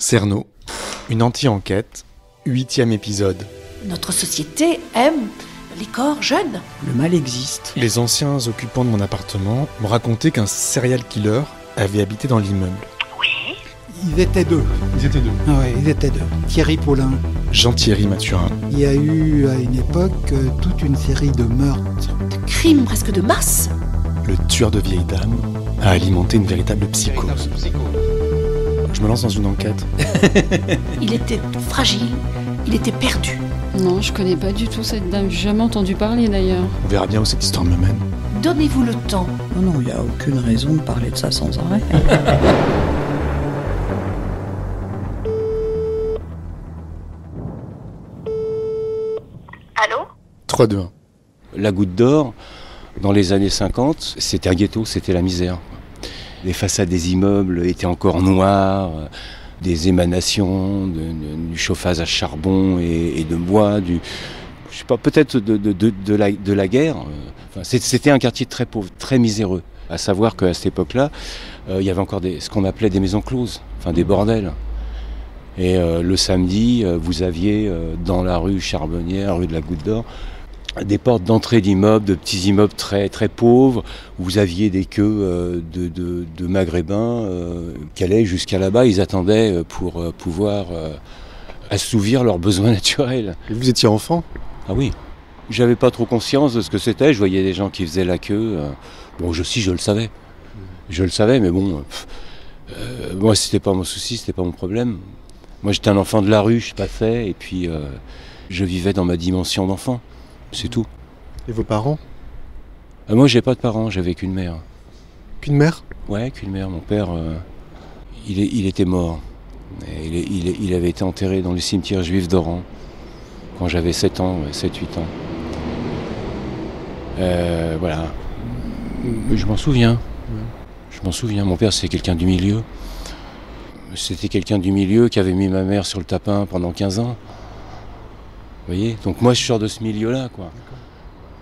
Cerno, une anti-enquête, 8e épisode. Notre société aime les corps jeunes. Le mal existe. Les anciens occupants de mon appartement m'ont raconté qu'un serial killer avait habité dans l'immeuble. Oui. Ils étaient deux. Ils étaient deux. Ah ouais, ils étaient deux. Thierry Paulin. Jean-Thierry Mathurin. Il y a eu à une époque toute une série de meurtres. De crimes presque de masse. Le tueur de vieilles dames a alimenté une véritable psychose. Je me lance dans une enquête. Il était fragile, il était perdu. Non, je connais pas du tout cette dame, j'ai jamais entendu parler d'ailleurs. On verra bien où cette histoire me mène. Donnez-vous le temps. Non, il n'y a aucune raison de parler de ça sans arrêt. Allô ? 3, 2, 1. La Goutte d'Or, dans les années 50, c'était un ghetto, c'était la misère. Les façades des immeubles étaient encore noires, des émanations, du chauffage à charbon et de bois, je sais pas, peut-être de la guerre. Enfin, c'était un quartier très pauvre, très miséreux. À savoir qu'à cette époque-là, il y avait encore ce qu'on appelait des maisons closes, enfin des bordels. Et le samedi, vous aviez dans la rue Charbonnière, rue de la Goutte d'Or, des portes d'entrée d'immeubles, de petits immeubles très, très pauvres, où vous aviez des queues de maghrébins qui allaient jusqu'à là-bas. Ils attendaient pour pouvoir assouvir leurs besoins naturels. Et vous étiez enfant ? Ah oui. J'avais pas trop conscience de ce que c'était. Je voyais des gens qui faisaient la queue. Bon, je le savais. Je le savais, mais bon, moi, c'était pas mon souci, c'était pas mon problème. Moi, j'étais un enfant de la rue, je passais, et puis je vivais dans ma dimension d'enfant. C'est tout. Et vos parents ? Moi, j'ai pas de parents, j'avais qu'une mère. Qu'une mère ? Ouais, qu'une mère. Mon père, il était mort. Et il avait été enterré dans le cimetière juif d'Oran quand j'avais 7 ans, 7-8 ans. Voilà. Je m'en souviens. Je m'en souviens. Mon père, c'est quelqu'un du milieu. C'était quelqu'un du milieu qui avait mis ma mère sur le tapin pendant 15 ans. Vous voyez ? Donc moi je sors de ce milieu-là, quoi.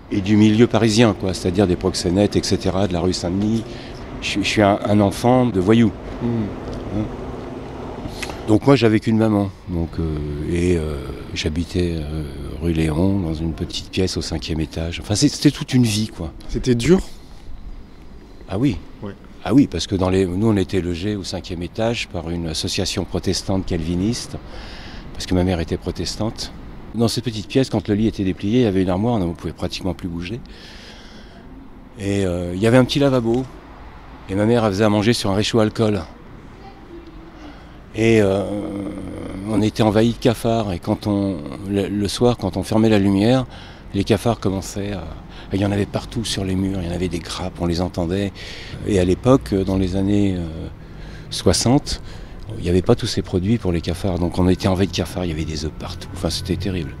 Et du milieu parisien, quoi, c'est-à-dire des proxénètes, etc., de la rue Saint-Denis. Je suis un enfant de voyou. Hein ? Donc moi j'avais qu'une maman. Donc, j'habitais rue Léon, dans une petite pièce au 5e étage. Enfin c'était toute une vie, quoi. C'était dur ? Ah oui. Ouais. Ah oui, parce que nous on était logés au 5e étage par une association protestante calviniste, parce que ma mère était protestante. Dans cette petite pièce, quand le lit était déplié, il y avait une armoire, on ne pouvait pratiquement plus bouger. Et il y avait un petit lavabo. Et ma mère, elle faisait à manger sur un réchaud à alcool. Et on était envahis de cafards. Et le soir, quand on fermait la lumière, les cafards commençaient à... Il y en avait partout sur les murs, il y en avait des grappes, on les entendait. Et à l'époque, dans les années 60, il n'y avait pas tous ces produits pour les cafards, donc on était envahi de cafards, il y avait des œufs partout, enfin c'était terrible.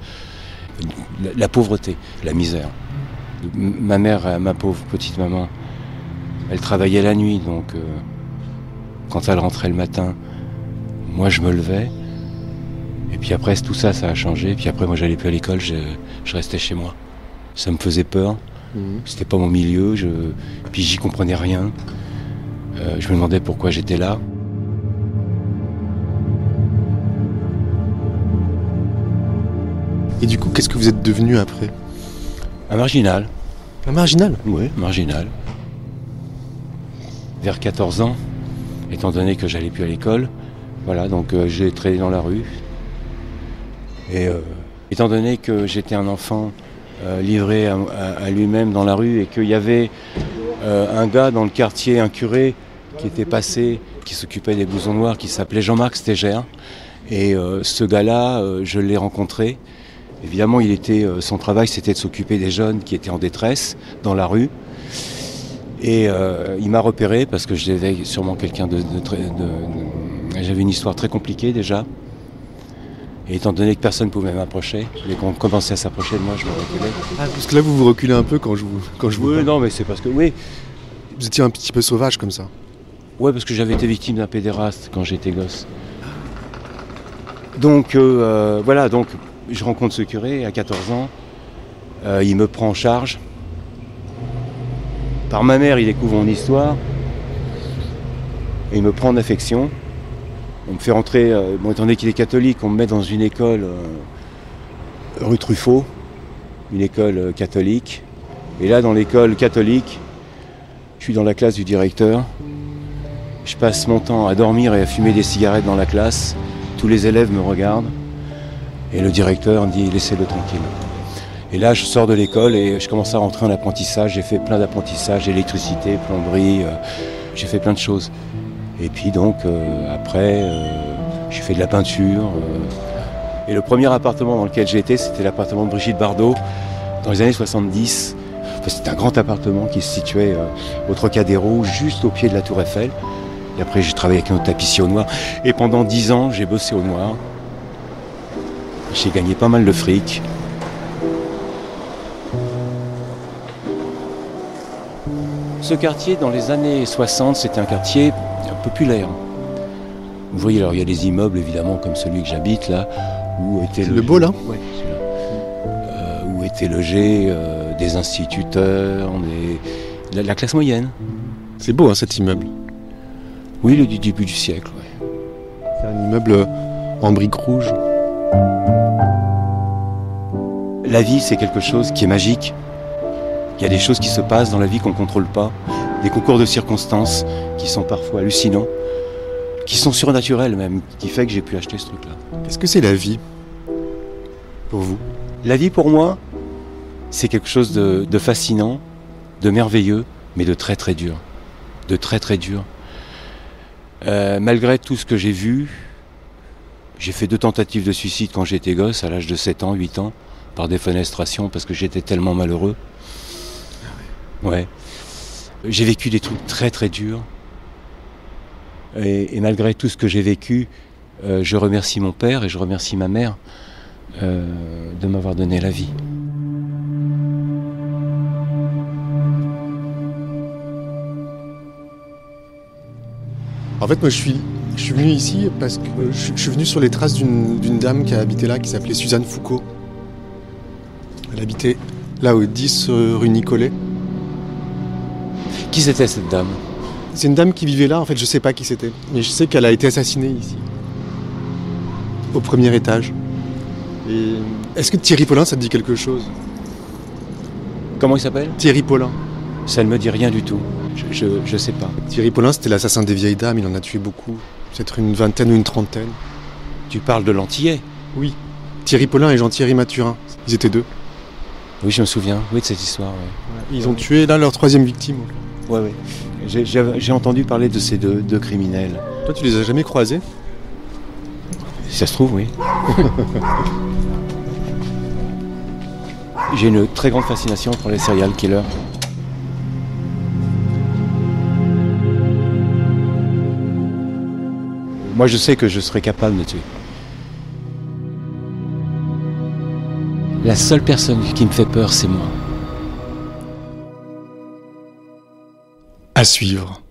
La pauvreté, la misère. Ma mère, ma pauvre petite maman, elle travaillait la nuit, donc quand elle rentrait le matin, moi je me levais, et puis après tout ça, ça a changé, puis après moi j'allais plus à l'école, je restais chez moi. Ça me faisait peur, c'était pas mon milieu, puis j'y comprenais rien. Je me demandais pourquoi j'étais là. Et du coup, qu'est-ce que vous êtes devenu après ? Un marginal. Un marginal ? Oui, marginal. Vers 14 ans, étant donné que j'allais plus à l'école, voilà, donc j'ai traîné dans la rue. Et étant donné que j'étais un enfant livré à lui-même dans la rue et qu'il y avait un gars dans le quartier, un curé, qui était passé, qui s'occupait des blousons noirs, qui s'appelait Jean-Marc Stégère. Et ce gars-là, je l'ai rencontré. Évidemment, son travail, c'était de s'occuper des jeunes qui étaient en détresse dans la rue. Et il m'a repéré parce que j'avais sûrement quelqu'un j'avais une histoire très compliquée déjà. Et étant donné que personne ne pouvait m'approcher, dès qu'on commençait à s'approcher de moi, je me reculais. Ah, parce que là, vous vous reculez un peu quand je vous Oui, non, mais c'est parce que... Oui. Vous étiez un petit peu sauvage comme ça. Ouais, parce que j'avais été victime d'un pédéraste quand j'étais gosse. Donc, voilà, donc... Je rencontre ce curé à 14 ans, il me prend en charge. Par ma mère, il découvre mon histoire, et il me prend en affection. On me fait rentrer, bon, étant donné qu'il est catholique, on me met dans une école rue Truffaut, une école catholique. Et là, dans l'école catholique, je suis dans la classe du directeur. Je passe mon temps à dormir et à fumer des cigarettes dans la classe. Tous les élèves me regardent. Et le directeur dit « laissez-le tranquille ». Et là, je sors de l'école et je commence à rentrer en apprentissage. J'ai fait plein d'apprentissages, électricité, plomberie, j'ai fait plein de choses. Et puis donc, après, j'ai fait de la peinture. Et le premier appartement dans lequel j'ai été, c'était l'appartement de Brigitte Bardot, dans les années 70. Enfin, c'était un grand appartement qui se situait au Trocadéro, juste au pied de la Tour Eiffel. Et après, j'ai travaillé avec un tapissier au noir. Et pendant 10 ans, j'ai bossé au noir. J'ai gagné pas mal de fric. Ce quartier, dans les années 60, c'était un quartier populaire. Vous voyez, alors il y a des immeubles, évidemment, comme celui que j'habite, là, où était le beau, là ? Ouais, celui-là. Où étaient logés des instituteurs, la classe moyenne. C'est beau, hein, cet immeuble. Oui, du début du siècle, ouais. C'est un immeuble en briques rouges. La vie, c'est quelque chose qui est magique. Il y a des choses qui se passent dans la vie qu'on ne contrôle pas, des concours de circonstances qui sont parfois hallucinants, qui sont surnaturels même, qui fait que j'ai pu acheter ce truc-là. Qu'est-ce que c'est la vie pour vous ? La vie pour moi, c'est quelque chose de fascinant, de merveilleux, mais de très très dur. De très très dur. Malgré tout ce que j'ai vu, j'ai fait 2 tentatives de suicide quand j'étais gosse, à l'âge de 7 ans, 8 ans, par défenestration, parce que j'étais tellement malheureux. Ouais. J'ai vécu des trucs très très durs. Et malgré tout ce que j'ai vécu, je remercie mon père et je remercie ma mère de m'avoir donné la vie. En fait, moi, je suis venu ici parce que je suis venu sur les traces d'une dame qui a habité là, qui s'appelait Suzanne Foucault. Elle habitait là, au 10 rue Nicolet. Qui c'était cette dame ? C'est une dame qui vivait là, en fait, je sais pas qui c'était. Mais je sais qu'elle a été assassinée ici, au 1er étage. Et est-ce que Thierry Paulin, ça te dit quelque chose ? Comment il s'appelle ? Thierry Paulin. Ça ne me dit rien du tout. Je sais pas. Thierry Paulin, c'était l'assassin des vieilles dames, il en a tué beaucoup. Peut-être une vingtaine ou une trentaine. Tu parles de l'Antillais ? Oui. Thierry Paulin et Jean-Thierry Mathurin. Ils étaient 2. Oui, je me souviens, oui, de cette histoire. Ouais. Ils ont tué, là, leur 3e victime. Ouais, ouais. J'ai entendu parler de ces deux criminels. Toi, tu les as jamais croisés ? Si ça se trouve, oui. J'ai une très grande fascination pour les serial killers. Moi, je sais que je serais capable de tuer. La seule personne qui me fait peur, c'est moi. À suivre.